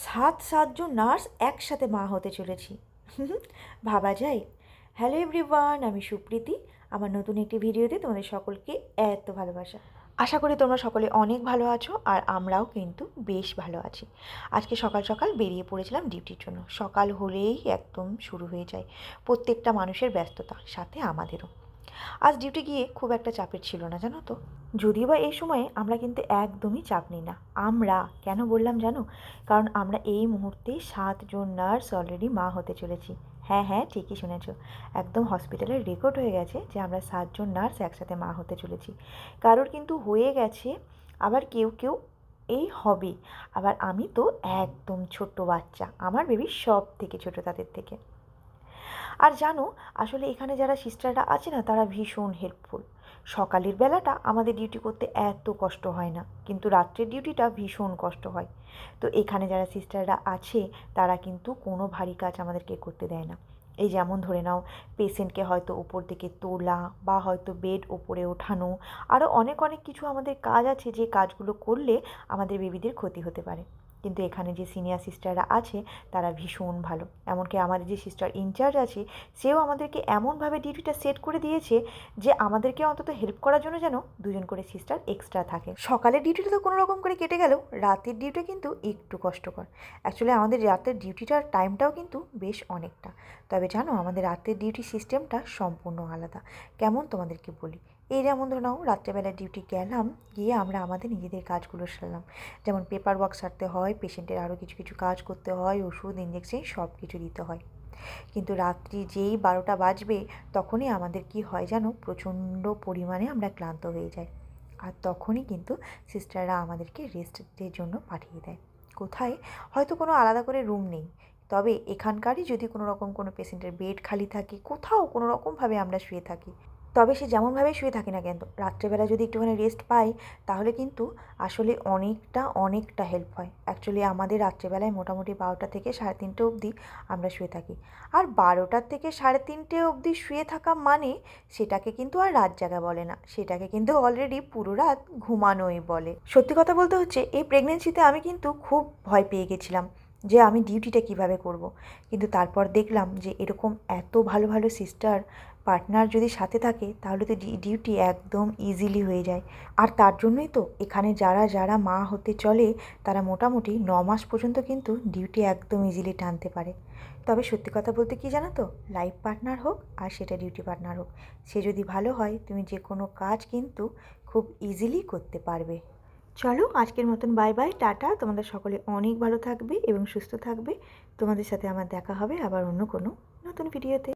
সাতজন নার্স একসাথে মা হতে চলেছি। ভাবা যায়? হ্যালো এভরিওয়ান, আমি সুপ্রীতি। আমার নতুন একটি ভিডিওতে তোমাদের সকলকে এত ভালোবাসা। আশা করি তোমরা সকলে অনেক ভালো আছো, আর আমরাও কিন্তু বেশ ভালো আছি। আজকে সকাল সকাল বেরিয়ে পড়েছিলাম ডিউটির জন্য। সকাল হলেই একদম শুরু হয়ে যায় প্রত্যেকটা মানুষের ব্যস্ততা, সাথে আমাদেরও। আজ ডিউটি গিয়ে খুব একটা চাপের ছিল না, জানো তো। যদিও বা এই সময়ে আমরা কিন্তু একদমই চাপ নিই না। আমরা কেন বললাম জানো? কারণ আমরা এই মুহূর্তে 7জন নার্স অলরেডি মা হতে চলেছি। হ্যাঁ হ্যাঁ, ঠিকই শুনেছ। একদম হসপিটালের রেকর্ড হয়ে গেছে যে আমরা 7জন নার্স একসাথে মা হতে চলেছি। কারোর কিন্তু হয়ে গেছে, আবার কেউ কেউ এই হবে। আবার আমি তো একদম ছোট্ট বাচ্চা, আমার বেবি সব থেকে ছোট তাদের থেকে। আর জানো, আসলে এখানে যারা সিস্টাররা আছে না, তারা ভীষণ হেল্পফুল। সকালের বেলাটা আমাদের ডিউটি করতে এত কষ্ট হয় না, কিন্তু রাত্রের ডিউটিটা ভীষণ কষ্ট হয়। তো এখানে যারা সিস্টাররা আছে, তারা কিন্তু কোনো ভারী কাজ আমাদেরকে করতে দেয় না। এই যেমন ধরে নাও, পেশেন্টকে হয়তো উপর থেকে তোলা, বা হয়তো বেড ওপরে ওঠানো, আরও অনেক অনেক কিছু আমাদের কাজ আছে, যে কাজগুলো করলে আমাদের বেবিদের ক্ষতি হতে পারে। কিন্তু এখানে যে সিনিয়র সিস্টাররা আছে, তারা ভীষণ ভালো। এমনকি আমাদের যে সিস্টার ইনচার্জ আছে, সেও আমাদেরকে এমনভাবে ডিউটিটা সেট করে দিয়েছে যে আমাদেরকে অন্তত হেল্প করার জন্য যেন 2জন করে সিস্টার এক্সট্রা থাকে। সকালের ডিউটিটা তো কোনো রকম করে কেটে গেলেও রাতের ডিউটি কিন্তু একটু কষ্টকর। অ্যাকচুয়ালি আমাদের রাতের ডিউটিটার টাইমটাও কিন্তু বেশ অনেকটা। তবে জানো, আমাদের রাতের ডিউটি সিস্টেমটা সম্পূর্ণ আলাদা। কেমন তোমাদেরকে বলি। এই যেমন ধরে নাও, রাত্রেবেলা ডিউটি গেলাম, গিয়ে আমরা আমাদের নিজেদের কাজগুলো সারলাম। যেমন পেপার ওয়ার্ক সারতে হয়, পেশেন্টের আরও কিছু কিছু কাজ করতে হয়, ওষুধ ইঞ্জেকশন সব কিছু দিতে হয়। কিন্তু রাত্রি যেই 12টা বাজবে, তখনই আমাদের কি হয় জানো, প্রচণ্ড পরিমাণে আমরা ক্লান্ত হয়ে যাই। আর তখনই কিন্তু সিস্টাররা আমাদেরকে রেস্টের জন্য পাঠিয়ে দেয়। কোথায়? হয়তো কোনো আলাদা করে রুম নেই, তবে এখানকারই যদি কোনো রকম কোনো পেশেন্টের বেড খালি থাকে, কোথাও কোনো রকমভাবে আমরা শুয়ে থাকি, তবে সে যেমনভাবে শুয়ে থাকি না কেন, রাত্রেবেলা যদি একটুখানি রেস্ট পাই, তাহলে কিন্তু আসলে অনেকটা হেল্প হয়। অ্যাকচুয়ালি আমাদের রাত্রেবেলায় মোটামুটি 12টা থেকে 3:30 অবধি আমরা শুয়ে থাকি। আর 12টার থেকে 3:30 অবধি শুয়ে থাকা মানে সেটাকে কিন্তু আর রাত জাগা বলে না, সেটাকে কিন্তু অলরেডি পুরো রাত ঘুমানোই বলে। সত্যি কথা বলতে হচ্ছে, এই প্রেগনেন্সিতে আমি কিন্তু খুব ভয় পেয়ে গেছিলাম যে আমি ডিউটিটা কিভাবে করব। কিন্তু তারপর দেখলাম যে এরকম এত ভালো ভালো সিস্টার পার্টনার যদি সাথে থাকে, তাহলে তো ডিউটি একদম ইজিলি হয়ে যায়। আর তার জন্যই তো এখানে যারা যারা মা হতে চলে, তারা মোটামুটি 9 মাস পর্যন্ত কিন্তু ডিউটি একদম ইজিলি টানতে পারে। তবে সত্যি কথা বলতে কি জানো তো, লাইফ পার্টনার হোক আর সেটা ডিউটি পার্টনার হোক, সে যদি ভালো হয়, তুমি যে কোনো কাজ কিন্তু খুব ইজিলি করতে পারবে। চলো, আজকের মতন বাই বাই, টাটা। তোমাদের সকলে অনেক ভালো থাকবে এবং সুস্থ থাকবে। তোমাদের সাথে আমার দেখা হবে আবার অন্য কোনো নতুন ভিডিওতে।